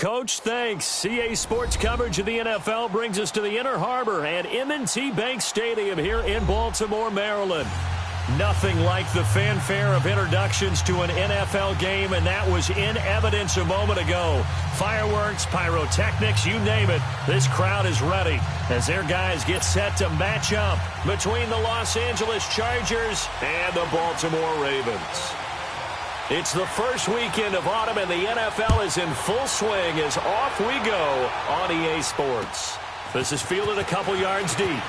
Coach, thanks. CA Sports coverage of the NFL brings us to the Inner Harbor and M&T Bank Stadium here in Baltimore, Maryland. Nothing like the fanfare of introductions to an NFL game, and that was in evidence a moment ago. Fireworks, pyrotechnics, you name it. This crowd is ready as their guys get set to match up between the Los Angeles Chargers and the Baltimore Ravens. It's the first weekend of autumn, and the NFL is in full swing as off we go on EA Sports. This is fielded a couple yards deep.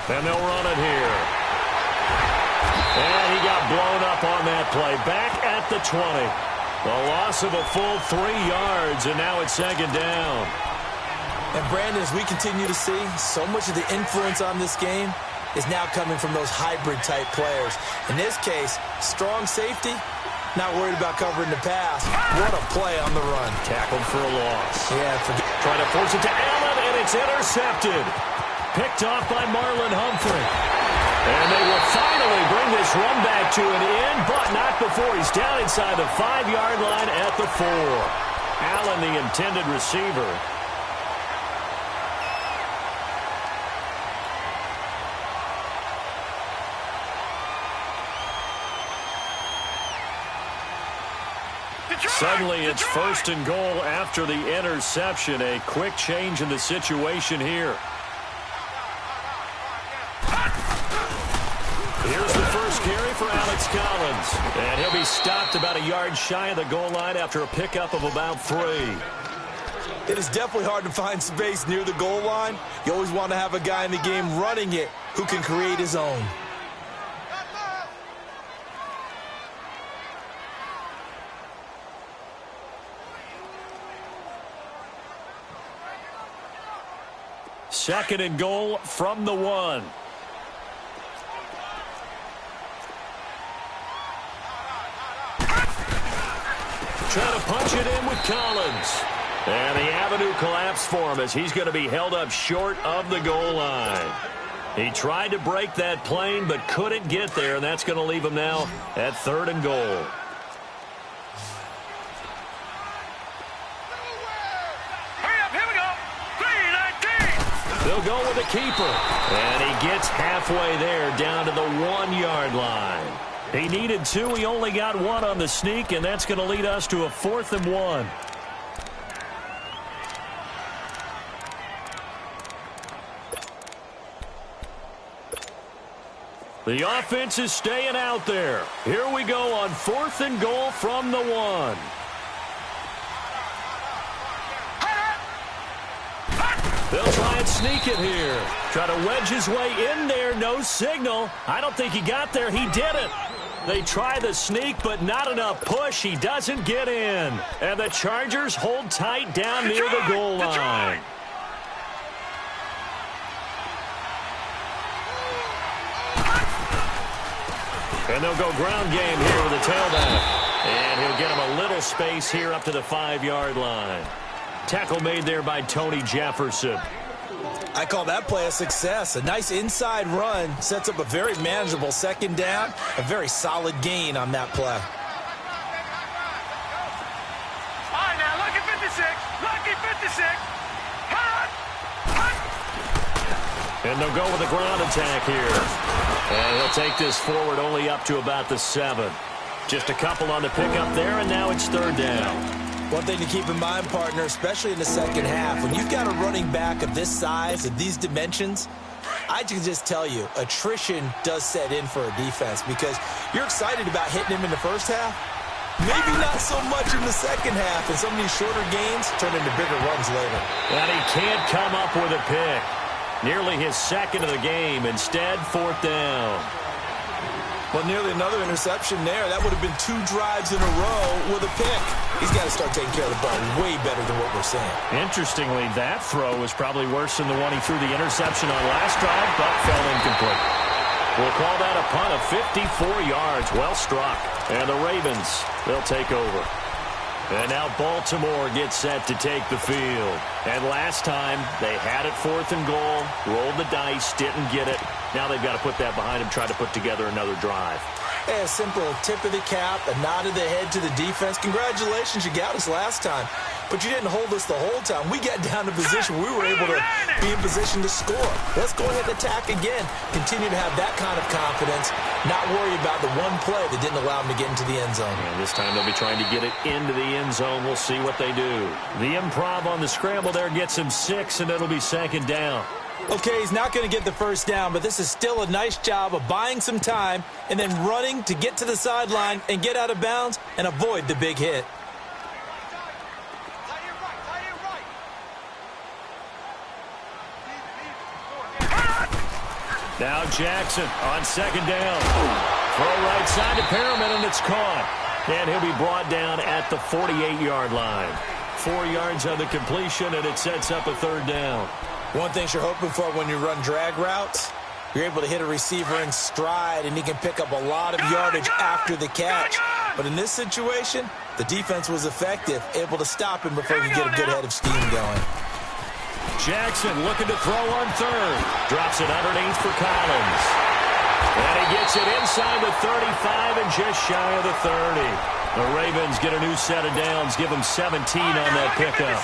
And they'll run it here. And he got blown up on that play. Back at the 20. A loss of a full 3 yards, and now it's second down. And Brandon, as we continue to see, so much of the influence on this game is now coming from those hybrid-type players. In this case, strong safety, not worried about covering the pass. What a play on the run. Tackled for a loss. Yeah, trying to force it to Allen, and it's intercepted. Picked off by Marlon Humphrey. And they will finally bring this run back to an end, but not before he's down inside the 5-yard line at the 4. Allen, the intended receiver. Suddenly it's first and goal after the interception. A quick change in the situation here. Here's the first carry for Alex Collins. And he'll be stopped about a yard shy of the goal line after a pickup of about 3. It is definitely hard to find space near the goal line. You always want to have a guy in the game running it who can create his own. Second and goal from the 1. Trying to punch it in with Collins. And the avenue collapsed for him as he's going to be held up short of the goal line. He tried to break that plane but couldn't get there, and that's going to leave him now at third and goal. They'll go with a keeper. And he gets halfway there down to the 1-yard line. He needed 2. He only got 1 on the sneak, and that's going to lead us to a 4th and 1. The offense is staying out there. Here we go on 4th and goal from the 1. They'll try and sneak it here. Try to wedge his way in there. No signal. I don't think he got there. He did it. They try the sneak, but not enough push. He doesn't get in. And the Chargers hold tight down near the goal line. And they'll go ground game here with the tailback. And he'll get him a little space here up to the 5-yard line. Tackle made there by Tony Jefferson. I call that play a success. A nice inside run sets up a very manageable second down. A very solid gain on that play. All right, now lucky 56. Lucky 56. And they'll go with a ground attack here. And he'll take this forward only up to about the 7. Just a couple on the pickup there, and now it's third down. One thing to keep in mind, partner, especially in the second half, when you've got a running back of this size, of these dimensions, I can just tell you, attrition does set in for a defense because you're excited about hitting him in the first half, Maybe not so much in the second half, and some of these shorter gains turn into bigger runs later. And he can't come up with a pick. Nearly his second of the game. Instead, fourth down. Well, nearly another interception there. That would have been 2 drives in a row with a pick. He's got to start taking care of the ball way better than what we're seeing. Interestingly, that throw was probably worse than the one he threw the interception on last drive, but fell incomplete. We'll call that a punt of 54 yards. Well struck. And the Ravens, they'll take over. And now Baltimore gets set to take the field. And last time, they had it 4th and goal, rolled the dice, didn't get it. Now they've got to put that behind them, try to put together another drive. Yeah, a simple tip of the cap, a nod of the head to the defense. Congratulations, you got us last time. But you didn't hold us the whole time. We got down to position. We were able to be in position to score. Let's go ahead and attack again. Continue to have that kind of confidence. Not worry about the one play that didn't allow them to get into the end zone. And this time they'll be trying to get it into the end zone. We'll see what they do. The improv on the scramble there gets him 6, and it'll be second down. Okay, he's not going to get the first down, but this is still a nice job of buying some time and then running to get to the sideline and get out of bounds and avoid the big hit. Now Jackson on second down. Throw right side to Perriman, and it's caught. And he'll be brought down at the 48-yard line. 4 yards on the completion, and it sets up a third down. One thing you're hoping for when you run drag routes, you're able to hit a receiver in stride, and he can pick up a lot of yardage after the catch. But in this situation, the defense was effective, able to stop him before he could get a good head of steam going. Jackson looking to throw on third. Drops it underneath for Collins. And he gets it inside the 35 and just shy of the 30. The Ravens get a new set of downs, give them 17 on that pickup.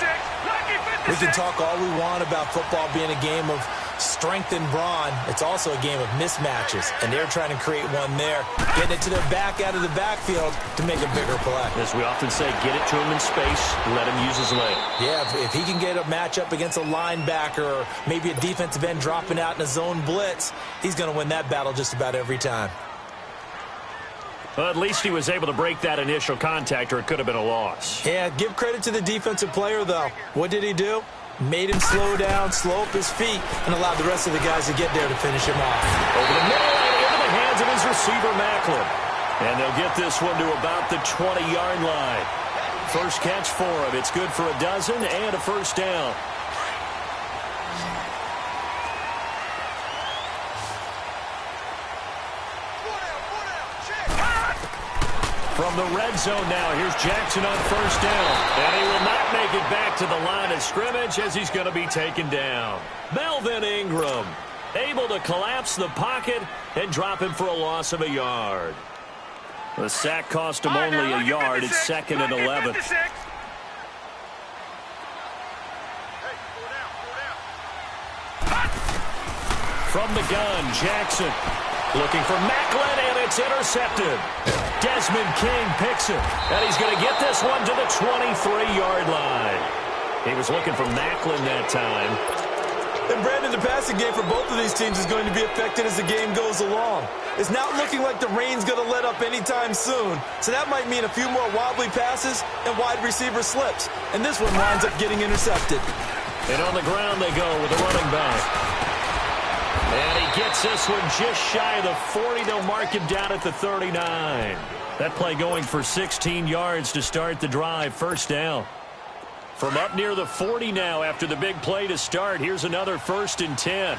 We can talk all we want about football being a game of strength and brawn. It's also a game of mismatches, and they're trying to create one there, getting it to their back out of the backfield to make a bigger play. As we often say, get it to him in space, let him use his leg. Yeah, if he can get a matchup against a linebacker or maybe a defensive end dropping out in a zone blitz, he's going to win that battle just about every time. Well, at least he was able to break that initial contact, or it could have been a loss. Yeah, give credit to the defensive player, though. What did he do? Made him slow down, slow up his feet, and allowed the rest of the guys to get there to finish him off. Over the middle and into the hands of his receiver, Macklin. And they'll get this one to about the 20-yard line. First catch for him. It's good for a dozen and a first down. From the red zone now, here's Jackson on first down. And he will not make it back to the line of scrimmage as he's going to be taken down. Melvin Ingram able to collapse the pocket and drop him for a loss of a yard. The sack cost him only a yard. It's second and 11. From the gun, Jackson looking for Macklin, and it's intercepted. Desmond King picks it, and he's going to get this one to the 23-yard line. He was looking for Macklin that time. And Brandon, the passing game for both of these teams is going to be affected as the game goes along. It's not looking like the rain's going to let up anytime soon, so that might mean a few more wobbly passes and wide receiver slips. And this one winds up getting intercepted. And on the ground they go with the running back. And he gets this one just shy of the 40. They'll mark him down at the 39. That play going for 16 yards to start the drive. First down. From up near the 40 now after the big play to start. Here's another 1st and 10.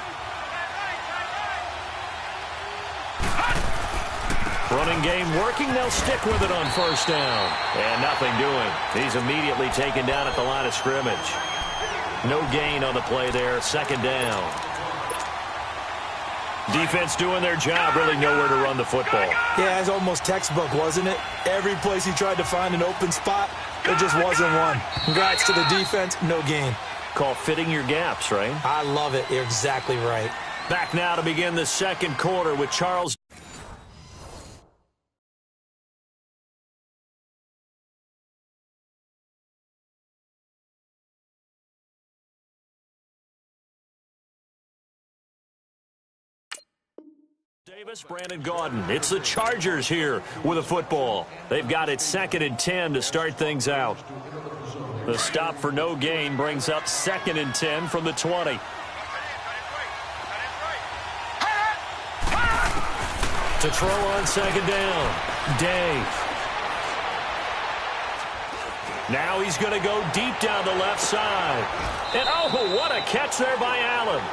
Running game working. They'll stick with it on first down. And nothing doing. He's immediately taken down at the line of scrimmage. No gain on the play there. Second down. Defense doing their job, really nowhere to run the football. Yeah, it's almost textbook, wasn't it? Every place he tried to find an open spot, there just wasn't one. Congrats to the defense, no gain. Call fitting your gaps, right? I love it. You're exactly right. Back now to begin the second quarter with Charles Davis, Brandon Gaudin. It's the Chargers here with a football. They've got it 2nd and 10 to start things out. The stop for no gain brings up 2nd and 10 from the 20. To throw on 2nd down, Dave. Now he's going to go deep down the left side. And oh, what a catch there by Allen.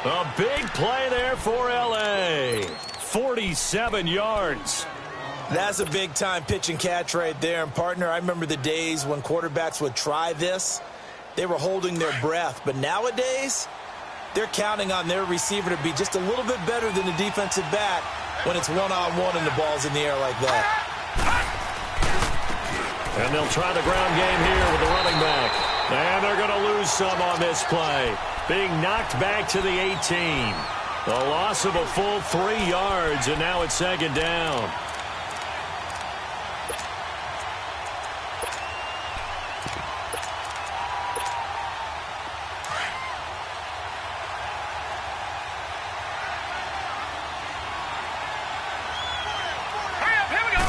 A big play there for L.A. 47 yards. That's a big-time pitch and catch right there. And, partner, I remember the days when quarterbacks would try this. They were holding their breath. But nowadays, they're counting on their receiver to be just a little bit better than the defensive back when it's one-on-one and the ball's in the air like that. And they'll try the ground game here with the running back. And they're going to lose some on this play. Being knocked back to the 18. The loss of a full 3 yards, and now it's 2nd down. Here we go.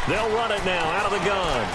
They'll run it now out of the gun.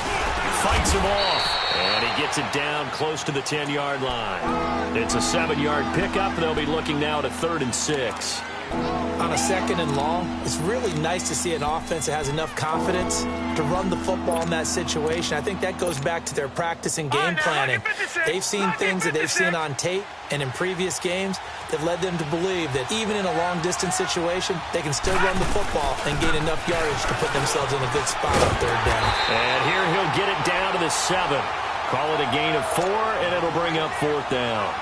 Fights him off. And he gets it down close to the 10-yard line. It's a 7-yard pickup. They'll be looking now to 3rd and 6. On a 2nd and long, it's really nice to see an offense that has enough confidence to run the football in that situation. I think that goes back to their practice and game planning. They've seen things that they've seen on tape and in previous games that led them to believe that even in a long-distance situation, they can still run the football and gain enough yardage to put themselves in a good spot on 3rd down. And here he'll get it down to the 7. Call it a gain of 4, and it'll bring up 4th down.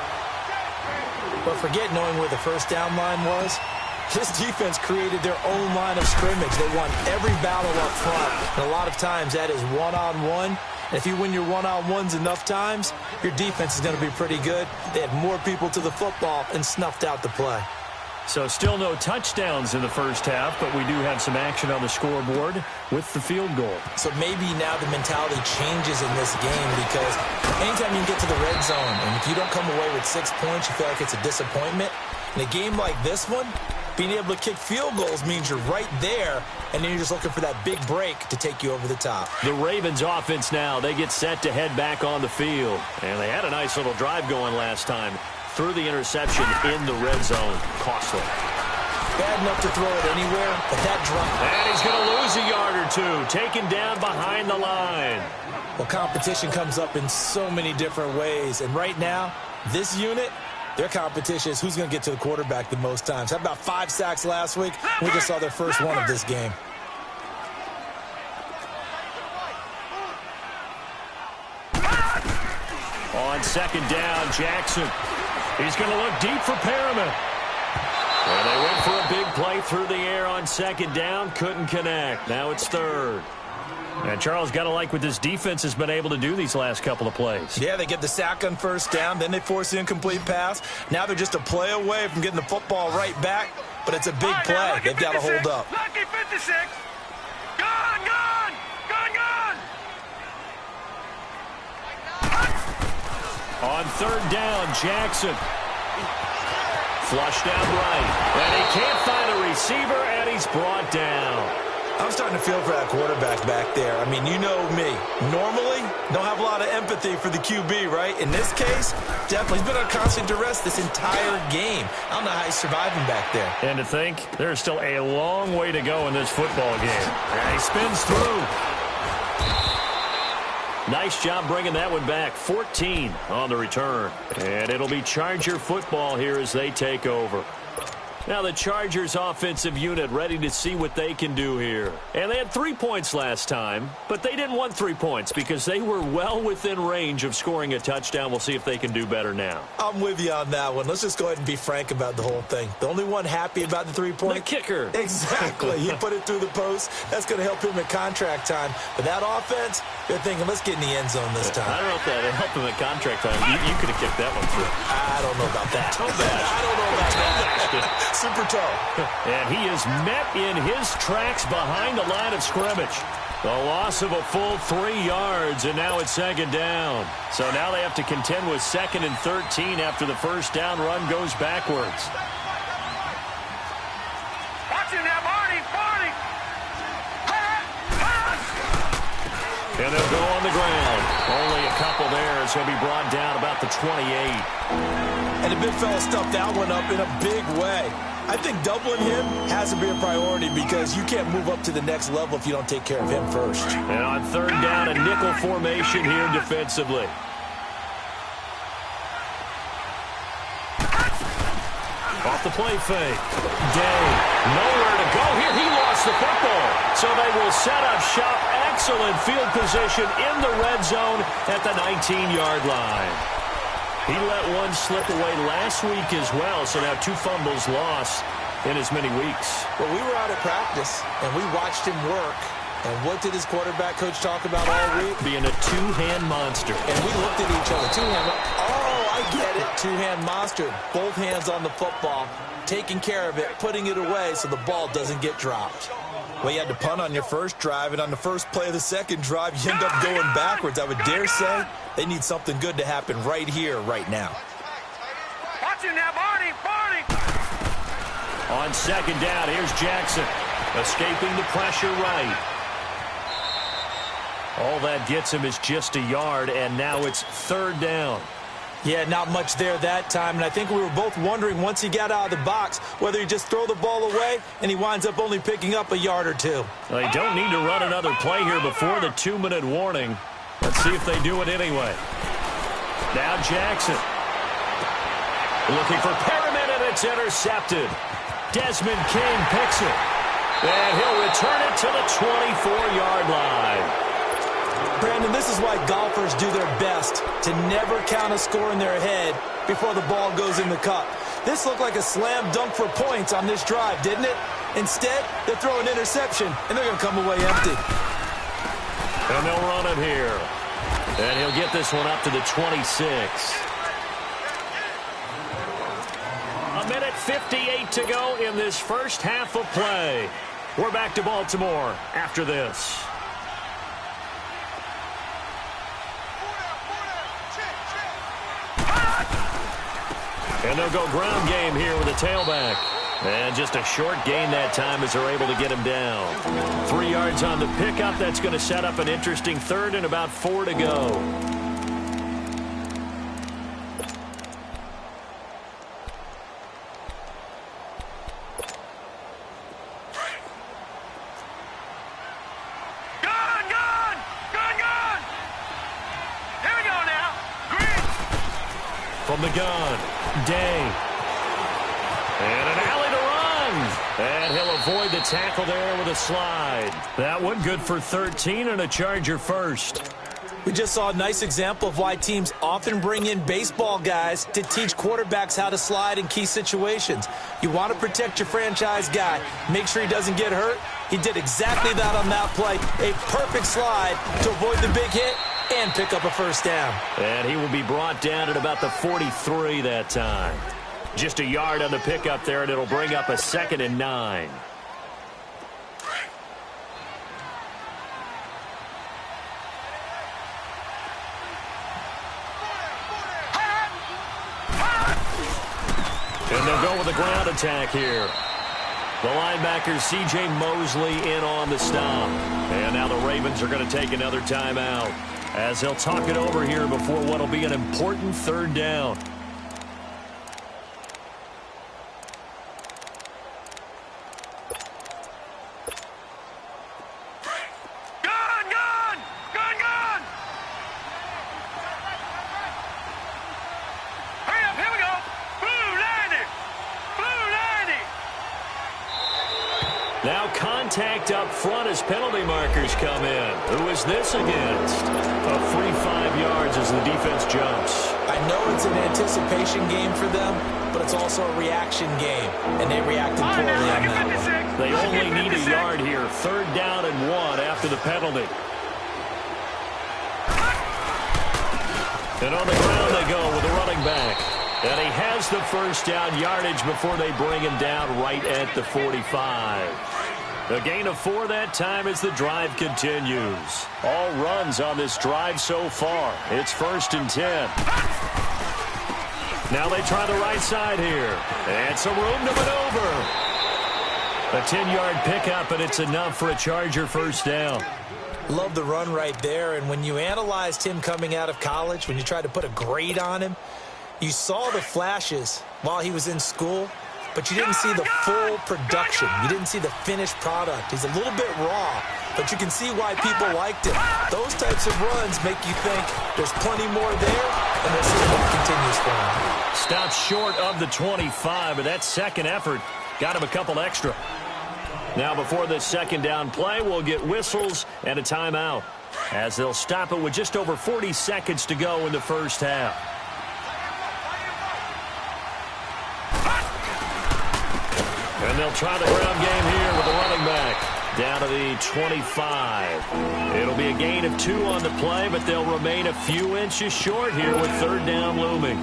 But forget knowing where the first down line was. This defense created their own line of scrimmage. They won every battle up front. And a lot of times that is one-on-one. And if you win your one-on-ones enough times, your defense is going to be pretty good. They had more people to the football and snuffed out the play. So still no touchdowns in the first half, but we do have some action on the scoreboard with the field goal. So maybe now the mentality changes in this game because anytime you get to the red zone, and if you don't come away with 6 points, you feel like it's a disappointment. In a game like this one, being able to kick field goals means you're right there, and then you're just looking for that big break to take you over the top. The Ravens offense now, they get set to head back on the field. And they had a nice little drive going last time. Through the interception in the red zone. Costly. Bad enough to throw it anywhere, but that drop. And he's going to lose a yard or two. Taken down behind the line. Well, competition comes up in so many different ways. And right now, this unit, their competition is who's going to get to the quarterback the most times. How about 5 sacks last week? We just saw their first one of this game. On 2nd down, Jackson. He's going to look deep for Perriman. And they went for a big play through the air on 2nd down. Couldn't connect. Now it's 3rd. And Charles, got to like what this defense has been able to do these last couple of plays. Yeah, they get the sack on 1st down. Then they force the incomplete pass. Now they're just a play away from getting the football right back. But it's a big play. They've got to hold up. Lucky 56. Gone, gone. Gone, gone. On 3rd down, Jackson. Flushed out right. And he can't find a receiver, and he's brought down. I'm starting to feel for that quarterback back there. I mean, you know me. Normally, don't have a lot of empathy for the QB, right? In this case, definitely. He's been on constant duress this entire game. I don't know how he's surviving back there. And to think, there's still a long way to go in this football game. And he spins through. Nice job bringing that one back. 14 on the return. And it'll be Charger football here as they take over. Now the Chargers offensive unit ready to see what they can do here. And they had 3 points last time, but they didn't want 3 points because they were well within range of scoring a touchdown. We'll see if they can do better now. I'm with you on that one. Let's just go ahead and be frank about the whole thing. The only one happy about the 3-point? The kicker. Exactly. He put it through the post. That's going to help him at contract time. But that offense, they're thinking, let's get in the end zone this time. I don't know if that helped him at contract time. You could have kicked that one through. I don't know about that. Toe bash. I don't know about that. Super toe. And he is met in his tracks behind the line of scrimmage. The loss of a full 3 yards, and now it's 2nd down. So now they have to contend with 2nd and 13 after the first down run goes backwards. And they'll go on the ground. Only a couple there as he'll be brought down about the 28. And the big fella stuffed that one up in a big way. I think doubling him has to be a priority because you can't move up to the next level if you don't take care of him first. And on third down, a nickel formation here defensively. Off the play fake. Day. Nowhere to go here. He lost the football. So they will set up shop. Excellent field position in the red zone at the 19-yard line. He let one slip away last week as well, so now 2 fumbles lost in as many weeks. Well, we were out at practice, and we watched him work. And what did his quarterback coach talk about all week? Being a two-hand monster. And we looked at each other. Two-hand. Oh, I get it. Two-hand monster. Both hands on the football, taking care of it, putting it away so the ball doesn't get dropped. Well, you had to punt on your first drive, and on the first play of the second drive, you end up going backwards. I would dare say they need something good to happen right here, right now. Watch him now, Barney, Barney. On second down, here's Jackson. Escaping the pressure right. All that gets him is just a yard, and now it's third down. Yeah, not much there that time, and I think we were both wondering once he got out of the box whether he just throw the ball away, and he winds up only picking up a yard or two. They don't need to run another play here before the 2-minute warning. Let's see if they do it anyway. Now Jackson. Looking for Perriman, and it's intercepted. Desmond King picks it. And he'll return it to the 24-yard line. Brandon, this is why golfers do their best to never count a score in their head before the ball goes in the cup. This looked like a slam dunk for points on this drive, didn't it? Instead, they throw an interception, and they're going to come away empty. And they'll run it here. And he'll get this one up to the 26. A minute 58 to go in this first half of play. We're back to Baltimore after this. And they'll go ground game here with a tailback. And just a short gain that time as they're able to get him down. 3 yards on the pickup. That's going to set up an interesting third and about 4 to go. From the gun, Day. And an alley to run. And he'll avoid the tackle there with a slide. That one good for 13 and a Charger first. We just saw a nice example of why teams often bring in baseball guys to teach quarterbacks how to slide in key situations. You want to protect your franchise guy. Make sure he doesn't get hurt. He did exactly that on that play. A perfect slide to avoid the big hit and pick up a first down. And he will be brought down at about the 43 that time. Just a yard on the pickup there, and it'll bring up a 2nd and 9. And they'll go with a ground attack here. The linebacker, C.J. Mosley, in on the stop. And now the Ravens are going to take another timeout as they'll talk it over here before what will be an important third down. Now contact up front as penalty markers come in. Who is this against? A free 5 yards as the defense jumps. I know it's an anticipation game for them, but it's also a reaction game, and they reacted poorly on that one. They only need a yard here. 3rd down and 1 after the penalty. And on the ground they go with a running back. And he has the first down yardage before they bring him down right at the 45. A gain of 4 that time as the drive continues. All runs on this drive so far. It's 1st and 10. Now they try the right side here. And some room to maneuver. A 10-yard pickup, and it's enough for a Charger first down. Love the run right there. And when you analyzed him coming out of college, when you tried to put a grade on him, you saw the flashes while he was in school, but you didn't see the full production. You didn't see the finished product. He's a little bit raw, but you can see why people liked him. Those types of runs make you think there's plenty more there, and we'll see if it continues for him. Stops short of the 25, but that second effort got him a couple extra. Now before this second down play, we'll get whistles and a timeout, as they'll stop it with just over 40 seconds to go in the first half. And they'll try the ground game here with the running back down to the 25. It'll be a gain of 2 on the play, but they'll remain a few inches short here with third down looming.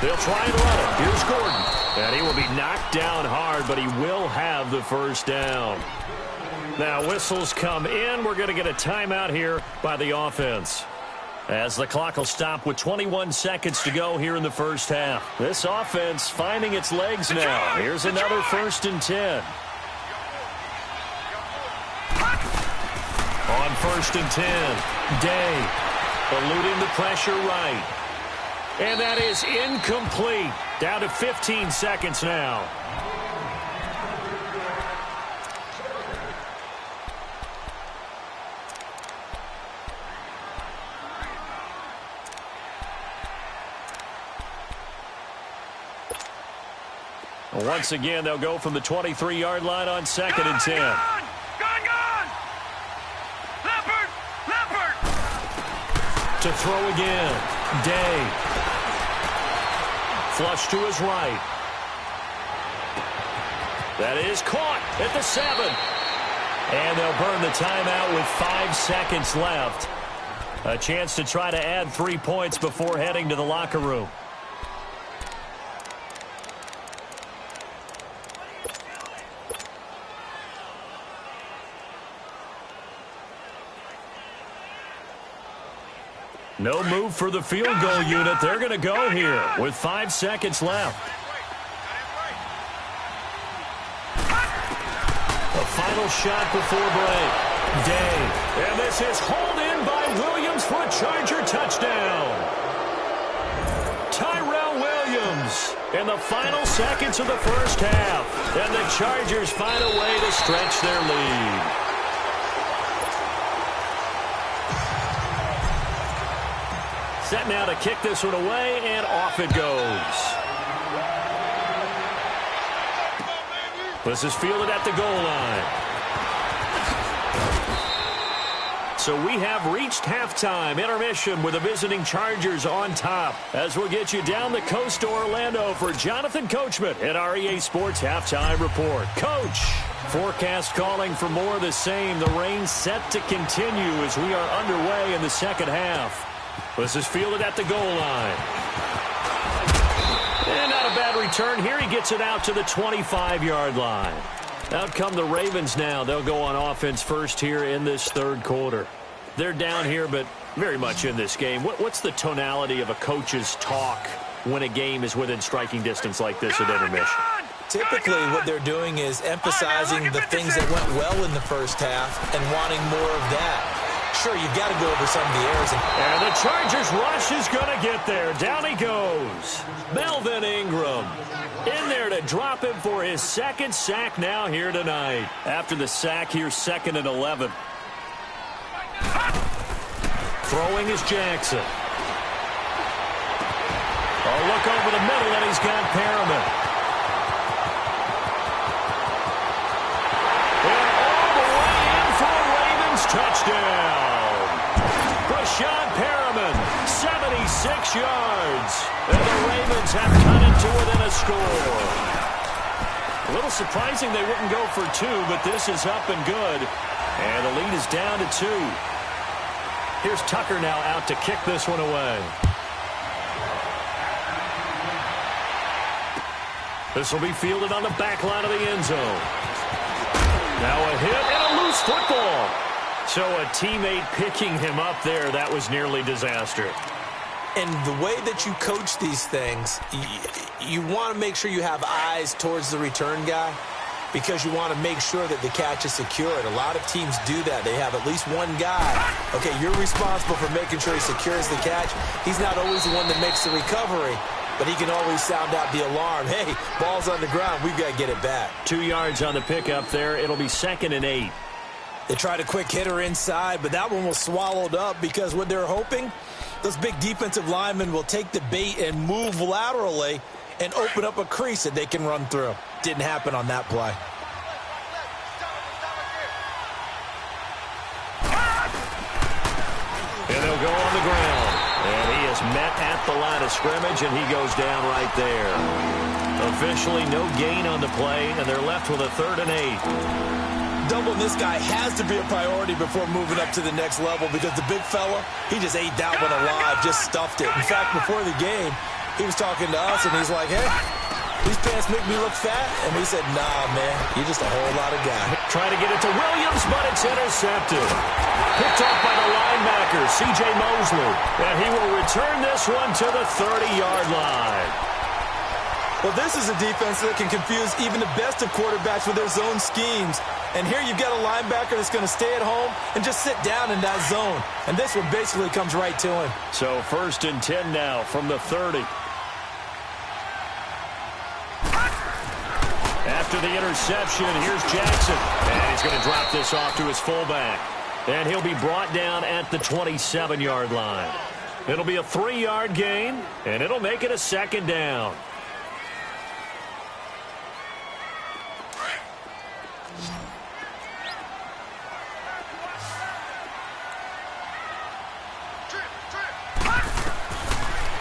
They'll try and run it. Here's Gordon. And he will be knocked down hard, but he will have the first down. Now whistles come in. We're going to get a timeout here by the offense, as the clock will stop with 21 seconds to go here in the first half. This offense finding its legs now. Here's another 1st and 10. On 1st and 10, Day eluding the pressure right. And that is incomplete. Down to 15 seconds now. Once again, they'll go from the 23-yard line on 2nd and 10. Gone! Leopard! To throw again. Day. Flush to his right. That is caught at the 7. And they'll burn the timeout with 5 seconds left. A chance to try to add 3 points before heading to the locker room. No move for the field goal unit. They're going to go here with 5 seconds left. A final shot before break. Day. And this is hauled in by Williams for a Charger touchdown. Tyrell Williams in the final seconds of the first half. And the Chargers find a way to stretch their lead. Set now to kick this one away, and off it goes. This is fielded at the goal line. So we have reached halftime intermission with the visiting Chargers on top, as we'll get you down the coast to Orlando for Jonathan Coachman at our EA Sports Halftime Report. Coach, forecast calling for more of the same. The rain set to continue as we are underway in the second half. This is fielded at the goal line. And not a bad return here. He gets it out to the 25-yard line. Out come the Ravens now. They'll go on offense first here in this third quarter. They're down here, but very much in this game. What's the tonality of a coach's talk when a game is within striking distance like this at intermission? Typically, what they're doing is emphasizing the things that went well in the first half and wanting more of that. Sure, you've got to go over some of the errors. And the Chargers rush is going to get there. Down he goes. Melvin Ingram in there to drop him for his second sack now here tonight. After the sack, here's 2nd and 11. Throwing is Jackson. A look over the middle, and he's got Perriman. And all the way in for a Ravens touchdown. Brashad Perriman, 76 yards. And the Ravens have cut it to within a score. A little surprising they wouldn't go for 2, but this is up and good. And the lead is down to 2. Here's Tucker now out to kick this one away. This will be fielded on the back line of the end zone. Now a hit and a loose football. So a teammate picking him up there, that was nearly disaster. And the way that you coach these things, you want to make sure you have eyes towards the return guy because you want to make sure that the catch is secured. A lot of teams do that. They have at least one guy. Okay, you're responsible for making sure he secures the catch. He's not always the one that makes the recovery, but he can always sound out the alarm. Hey, ball's on the ground. We've got to get it back. 2 yards on the pickup there. It'll be 2nd and 8. They tried a quick hitter inside, but that one was swallowed up because what they're hoping, those big defensive linemen will take the bait and move laterally and open up a crease that they can run through. Didn't happen on that play. And they'll go on the ground. And he is met at the line of scrimmage, and he goes down right there. Officially no gain on the play, and they're left with a 3rd and 8. Doubling this guy has to be a priority before moving up to the next level because the big fella, he just ate that one alive, just stuffed it. In fact, before the game, he was talking to us, and he's like, hey, these pants make me look fat? And we said, nah, man, you're just a whole lot of guy. Trying to get it to Williams, but it's intercepted. Picked off by the linebacker, C.J. Mosley. And he will return this one to the 30-yard line. Well, this is a defense that can confuse even the best of quarterbacks with their zone schemes. And here you've got a linebacker that's going to stay at home and just sit down in that zone. And this one basically comes right to him. So 1st and 10 now from the 30. After the interception, here's Jackson. And he's going to drop this off to his fullback. And he'll be brought down at the 27-yard line. It'll be a 3-yard gain, and it'll make it a 2nd down.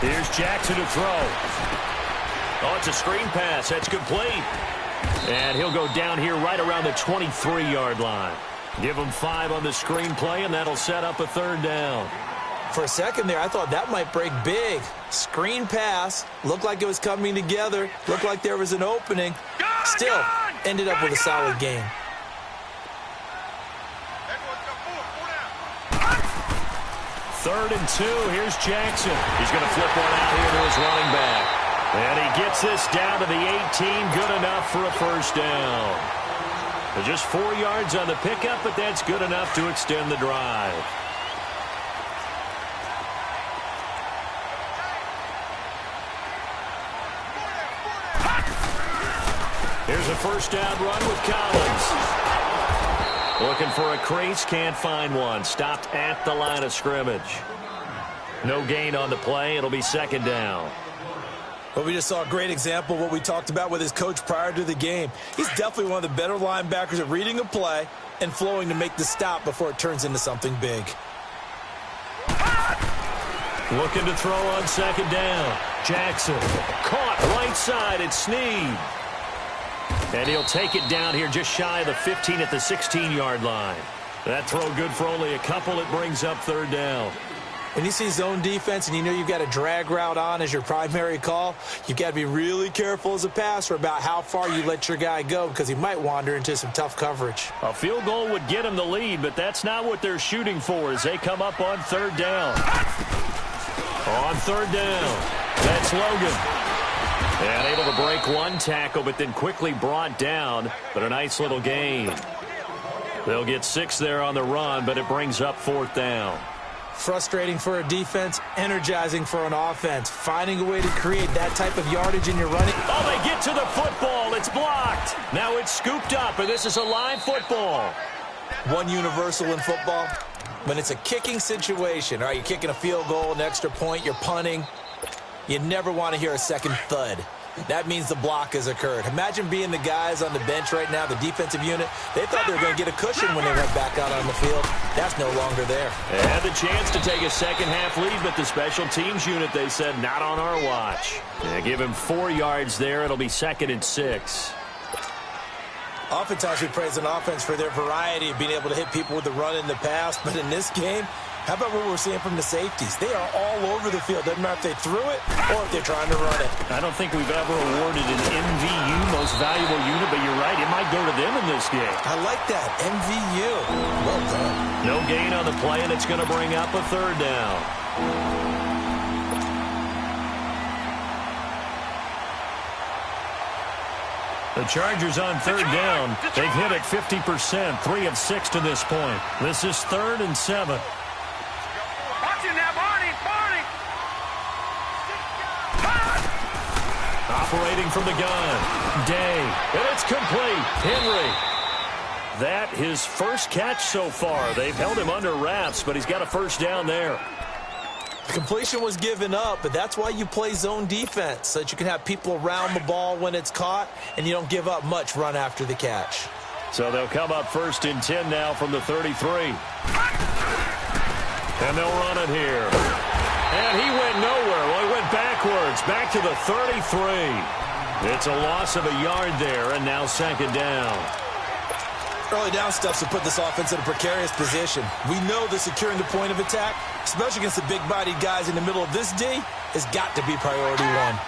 Here's Jackson to throw. Oh, it's a screen pass. That's complete. And he'll go down here right around the 23-yard line. Give him 5 on the screen play, and that'll set up a 3rd down. For a second there, I thought that might break big. Screen pass. Looked like it was coming together. Looked like there was an opening. Still, ended up with a solid game. Third and 2. Here's Jackson. He's going to flip one out here to his running back. And he gets this down to the 18. Good enough for a 1st down. Just 4 yards on the pickup, but that's good enough to extend the drive. Here's a 1st down run with Collins. Looking for a crease, can't find one. Stopped at the line of scrimmage. No gain on the play. It'll be 2nd down. Well, we just saw a great example of what we talked about with his coach prior to the game. He's definitely one of the better linebackers at reading a play and flowing to make the stop before it turns into something big. Looking to throw on 2nd down. Jackson caught right side. It's Snead. And he'll take it down here just shy of the 15 at the 16-yard line. That throw good for only a couple. It brings up 3rd down. When you see zone defense and you know you've got a drag route on as your primary call, you've got to be really careful as a passer about how far you let your guy go because he might wander into some tough coverage. A field goal would get him the lead, but that's not what they're shooting for as they come up on 3rd down. On 3rd down, that's Logan. And able to break one tackle, but then quickly brought down. But a nice little gain. They'll get 6 there on the run, but it brings up 4th down. Frustrating for a defense, energizing for an offense. Finding a way to create that type of yardage in your running. Oh, they get to the football. It's blocked. Now it's scooped up, and this is a live football. One universal in football, when it's a kicking situation, all right, you're kicking a field goal, an extra point, you're punting, you never want to hear a second thud. That means the block has occurred. Imagine being the guys on the bench right now, the defensive unit. They thought they were going to get a cushion when they went back out on the field. That's no longer there. They had the chance to take a second-half lead, but the special teams unit, they said, not on our watch. They give him 4 yards there. It'll be 2nd and 6. Oftentimes we praise an offense for their variety of being able to hit people with the run in the past, but in this game, how about what we're seeing from the safeties? They are all over the field. Doesn't matter if they threw it or if they're trying to run it. I don't think we've ever awarded an MVU, most valuable unit, but you're right. It might go to them in this game. I like that. MVU. Well done. No gain on the play, and it's going to bring up a 3rd down. The Chargers on third down. They've hit it 50%, 3 of 6 to this point. This is 3rd and 7. Watch it now, Barney. Operating from the gun. Day. And it's complete. Henry. That his first catch so far. They've held him under wraps, but he's got a first down there. The completion was given up, but that's why you play zone defense, so that you can have people around the ball when it's caught, and you don't give up much run after the catch. So they'll come up 1st and 10 now from the 33. And they'll run it here. And he went nowhere. Well, he went backwards, back to the 33. It's a loss of a yard there, and now 2nd down. Early down stuffs will put this offense in a precarious position. We know that securing the point of attack, especially against the big-bodied guys in the middle of this D, has got to be priority 1.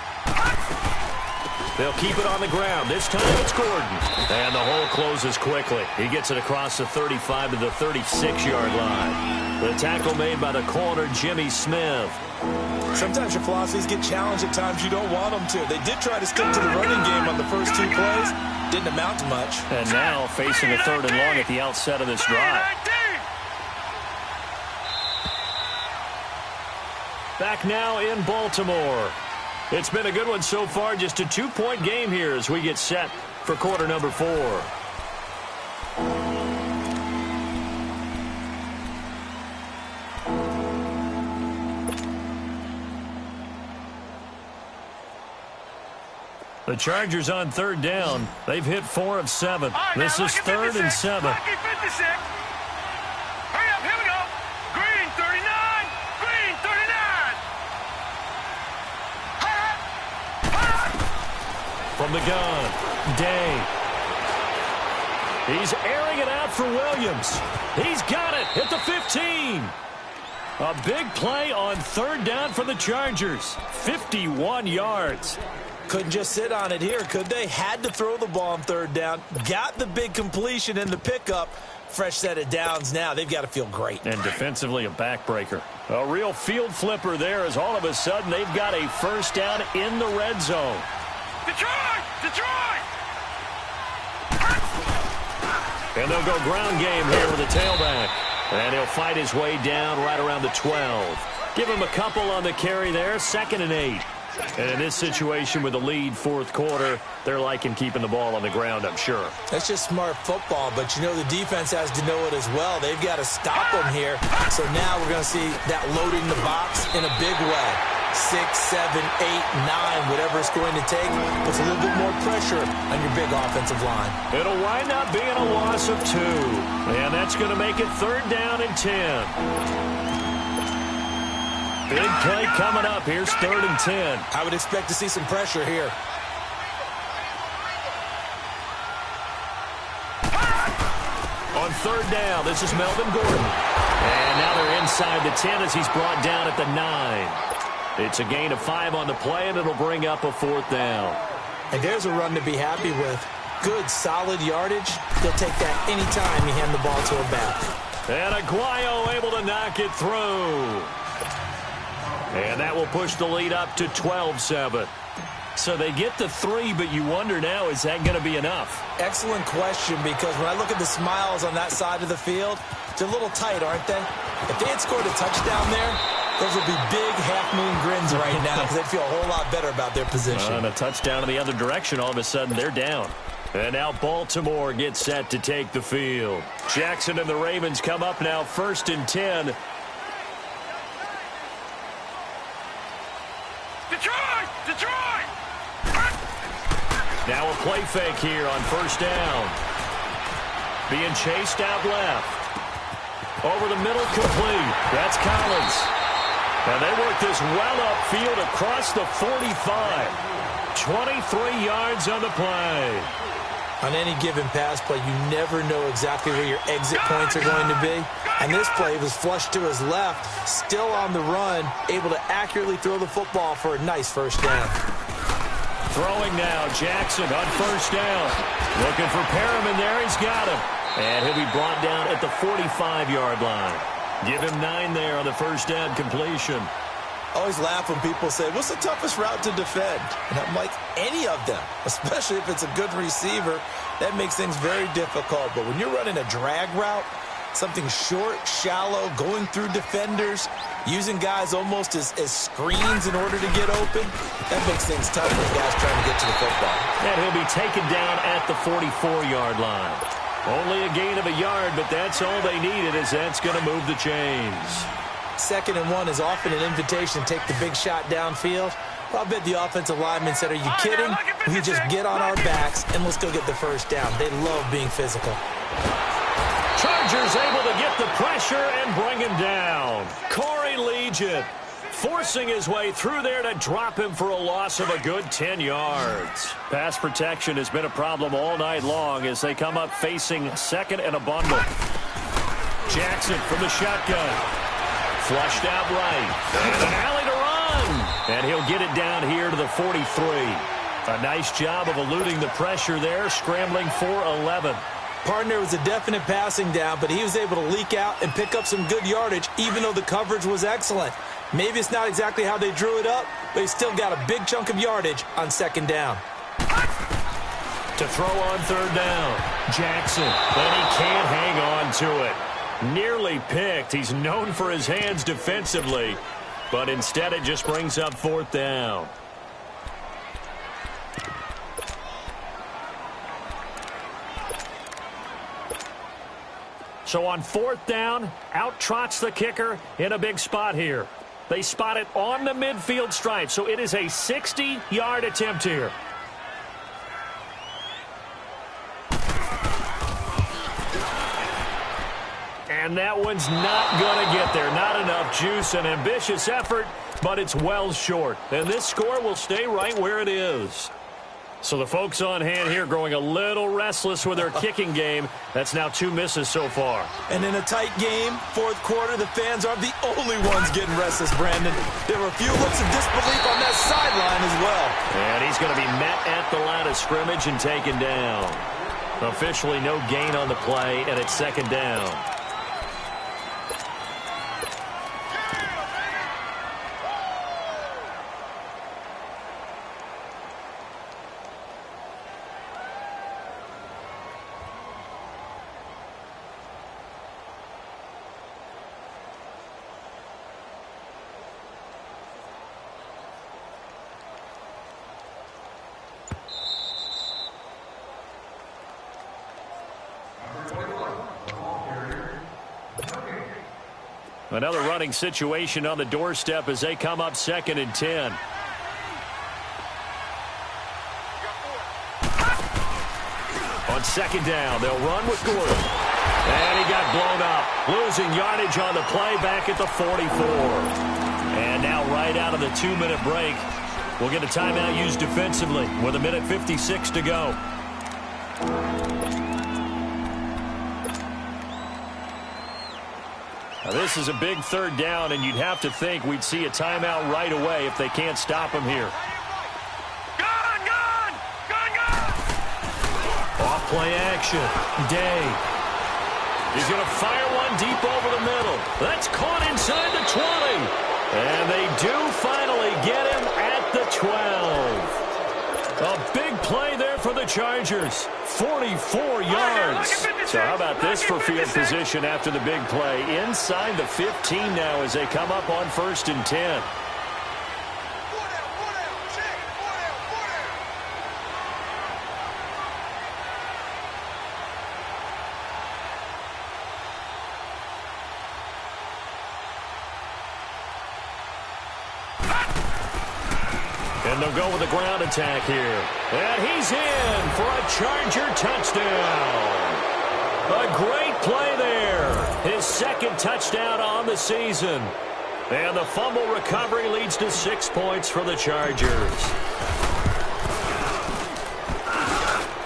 They'll keep it on the ground. This time it's Gordon. And the hole closes quickly. He gets it across the 35 to the 36-yard line. The tackle made by the corner, Jimmy Smith. Sometimes your philosophies get challenged at times you don't want them to. They did try to stick to the running game on the first 2 plays. Didn't amount to much. And now facing a 3rd and long at the outset of this drive. Back now in Baltimore. It's been a good one so far. Just a 2-point game here as we get set for quarter number 4. The Chargers on 3rd down. They've hit 4 of 7. Right, this is 3rd and 7. Lucky 56. Hurry up, here we go. Green 39. Green 39. From the gun, Day. He's airing it out for Williams. He's got it at the 15. A big play on 3rd down for the Chargers. 51 yards. Couldn't just sit on it here, could they? Had to throw the ball on 3rd down. Got the big completion in the pickup. Fresh set of downs now. They've got to feel great. And defensively, a backbreaker. A real field flipper there as all of a sudden they've got a first down in the red zone. Detroit! And they'll go ground game here with a tailback. And he'll fight his way down right around the 12. Give him a couple on the carry there. 2nd and 8. And in this situation with a lead 4th quarter, they're liking keeping the ball on the ground, I'm sure. That's just smart football, but you know the defense has to know it as well. They've got to stop them here. So now we're going to see that loading the box in a big way. 6, 7, 8, 9, whatever it's going to take, puts a little bit more pressure on your big offensive line. It'll wind up being a loss of 2. And that's going to make it 3rd down and 10. Big play coming up. Here's 3rd and 10. I would expect to see some pressure here. On 3rd down, this is Melvin Gordon. And now they're inside the 10 as he's brought down at the 9. It's a gain of 5 on the play, and it'll bring up a 4th down. And there's a run to be happy with. Good, solid yardage. They'll take that anytime you hand the ball to a back. And Aguayo able to knock it through. And that will push the lead up to 12-7. So they get the 3, but you wonder now, is that going to be enough? Excellent question, because when I look at the smiles on that side of the field, they're a little tight, aren't they? If they had scored a touchdown there, those would be big half-moon grins right now because they'd feel a whole lot better about their position. And a touchdown in the other direction, all of a sudden they're down. And now Baltimore gets set to take the field. Jackson and the Ravens come up now 1st and 10. Detroit! Now a play fake here on 1st down. Being chased out left. Over the middle, complete. That's Collins. And they work this well upfield across the 45. 23 yards on the play. On any given pass play, you never know exactly where your exit points are going to be. And this play was flushed to his left, still on the run, able to accurately throw the football for a nice first down. Throwing now, Jackson on 1st down. Looking for Perriman there, he's got him. And he'll be brought down at the 45-yard line. Give him 9 there on the 1st down completion. I always laugh when people say, what's the toughest route to defend? And I'm like, any of them, especially if it's a good receiver. That makes things very difficult. But when you're running a drag route, something short, shallow, going through defenders, using guys almost as screens in order to get open, that makes things tough for guys trying to get to the football. And he'll be taken down at the 44-yard line. Only a gain of a yard, but that's all they needed, as that's going to move the chains. 2nd and 1 is often an invitation to take the big shot downfield. Well, I bet the offensive lineman said, are you kidding? We just get on our backs and let's go get the first down. They love being physical. Chargers able to get the pressure and bring him down. Corey Liuget forcing his way through there to drop him for a loss of a good 10 yards. Pass protection has been a problem all night long as they come up facing 2nd and a bundle. Jackson from the shotgun. Flushed out right. And an alley to run. And he'll get it down here to the 43. A nice job of eluding the pressure there, scrambling for 11. Partner was a definite passing down, but he was able to leak out and pick up some good yardage, even though the coverage was excellent. Maybe it's not exactly how they drew it up, but he still got a big chunk of yardage on 2nd down. To throw on 3rd down. Jackson. But he can't hang on to it. Nearly picked. He's known for his hands defensively, but instead it just brings up 4th down. So on 4th down, out trots the kicker in a big spot here. They spot it on the midfield stripe, so it is a 60-yard attempt here. And that one's not going to get there. Not enough juice. An ambitious effort, but it's well short. And this score will stay right where it is. So the folks on hand here growing a little restless with their kicking game. That's now 2 misses so far. And in a tight game, 4th quarter, the fans aren't the only ones getting restless, Brandon. There were a few looks of disbelief on that sideline as well. And he's going to be met at the line of scrimmage and taken down. Officially no gain on the play, and it's 2nd down. Another running situation on the doorstep as they come up 2nd and 10. On 2nd down, they'll run with Gordon. And he got blown up, losing yardage on the play back at the 44. And now right out of the 2-minute break, we'll get a timeout used defensively with 1:56 to go. Now this is a big 3rd down, and you'd have to think we'd see a timeout right away if they can't stop him here. Gun! Off play action. Day. He's going to fire one deep over the middle. That's caught inside the 20. And they do finally get him at the 12. A big play there for the Chargers. 44 yards. So how about this for field position after the big play? Inside the 15 now as they come up on 1st and 10. And they'll go with a ground attack here. And he's in for a Charger touchdown. A great play there. His 2nd touchdown on the season. And the fumble recovery leads to 6 points for the Chargers.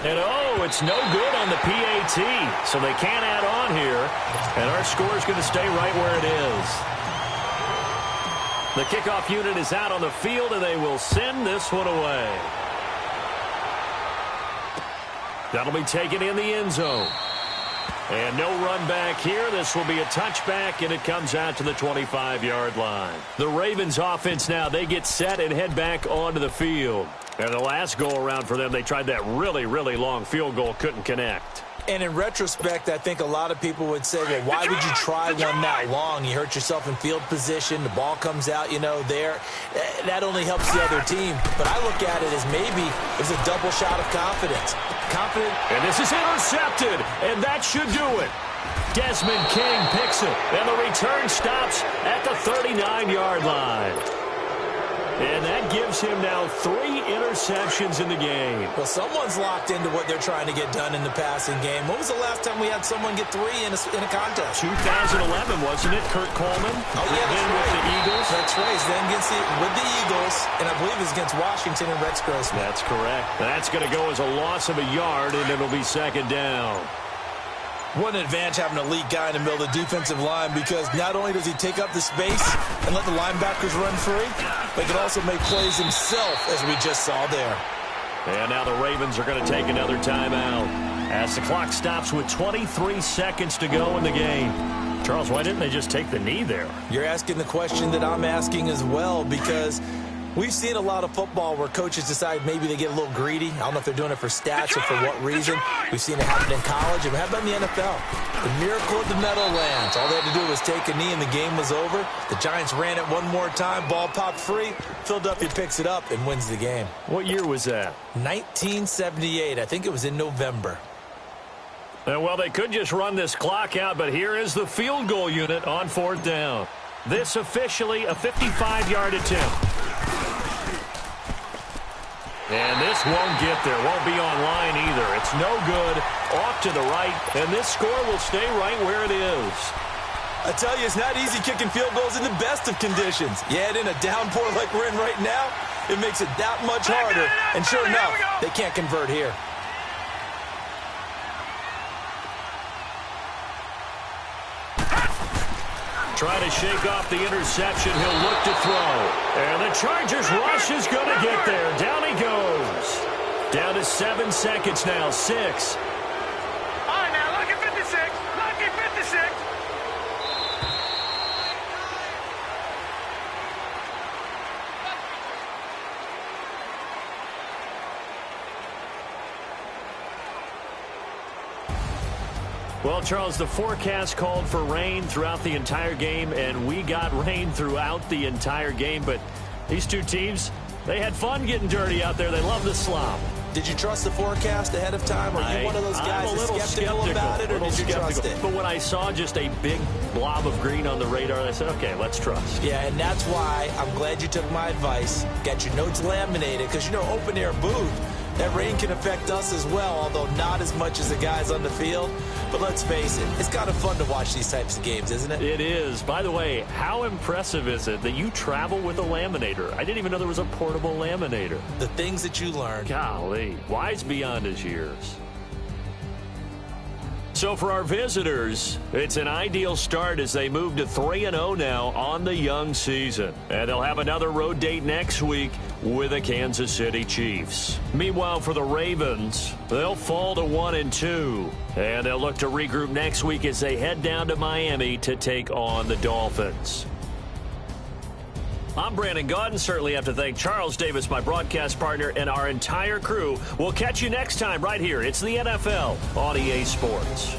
And oh, it's no good on the PAT. So they can't add on here. And our score is going to stay right where it is. The kickoff unit is out on the field, and they will send this one away. That'll be taken in the end zone. And no run back here. This will be a touchback, and it comes out to the 25-yard line. The Ravens offense now, they get set and head back onto the field. And the last go-around for them, they tried that really, really long field goal, couldn't connect. And in retrospect, I think a lot of people would say, well, why would you try one that long? You hurt yourself in field position. The ball comes out, there. That only helps the other team. But I look at it as maybe it's a double shot of confidence. Confident. And this is intercepted, and that should do it. Desmond King picks it, and the return stops at the 39-yard line. And that gives him now 3 interceptions in the game. Well, someone's locked into what they're trying to get done in the passing game. When was the last time we had someone get 3 in a contest? 2011, wasn't it, Kurt Coleman? Oh, yeah, that's then right. with the Eagles. That's right. Then with the Eagles, and I believe it's against Washington and Rex Grossman. That's correct. That's going to go as a loss of a yard, and it'll be second down. What an advantage having an elite guy in the middle of the defensive line, because not only does he take up the space and let the linebackers run free, but he can also make plays himself, as we just saw there. And now the Ravens are going to take another timeout as the clock stops with 23 seconds to go in the game. Charles, why didn't they just take the knee there? You're asking the question that I'm asking as well, because we've seen a lot of football where coaches decide maybe they get a little greedy. I don't know if they're doing it for stats or for what reason. We've seen it happen in college, and how about in the NFL? The miracle of the Meadowlands. All they had to do was take a knee, and the game was over. The Giants ran it one more time. Ball popped free. Philadelphia picks it up and wins the game. What year was that? 1978. I think it was in November. Well, they could just run this clock out, but here is the field goal unit on 4th down. This officially a 55-yard attempt. And this won't get there. Won't be online either. It's no good. Off to the right. And this score will stay right where it is. I tell you, it's not easy kicking field goals in the best of conditions. Yeah, in a downpour like we're in right now, it makes it that much harder. And sure enough, they can't convert here. Trying to shake off the interception. He'll look to throw. And the Chargers rush is going to get there. Down he goes. Down to 7 seconds now. 6. All right, now, lucky 56. Lucky 56. Well, Charles, the forecast called for rain throughout the entire game, and we got rain throughout the entire game. But these two teams, they had fun getting dirty out there. They love the slop. Did you trust the forecast ahead of time? Are you one of those guys that's skeptical about it, or did you trust it? But when I saw just a big blob of green on the radar, I said, okay, let's trust. Yeah, and that's why I'm glad you took my advice. Got your notes laminated, because, open-air booth, that rain can affect us as well, although not as much as the guys on the field. But let's face it, it's kind of fun to watch these types of games, isn't it? It is. By the way, how impressive is it that you travel with a laminator? I didn't even know there was a portable laminator. The things that you learn. Golly, wise beyond his years. So for our visitors, it's an ideal start as they move to 3-0 now on the young season. And they'll have another road date next week with the Kansas City Chiefs. Meanwhile, for the Ravens, they'll fall to 1-2. And they'll look to regroup next week as they head down to Miami to take on the Dolphins. I'm Brandon Gaudin. Certainly have to thank Charles Davis, my broadcast partner, and our entire crew. We'll catch you next time right here. It's the NFL on EA Sports.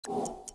Bye.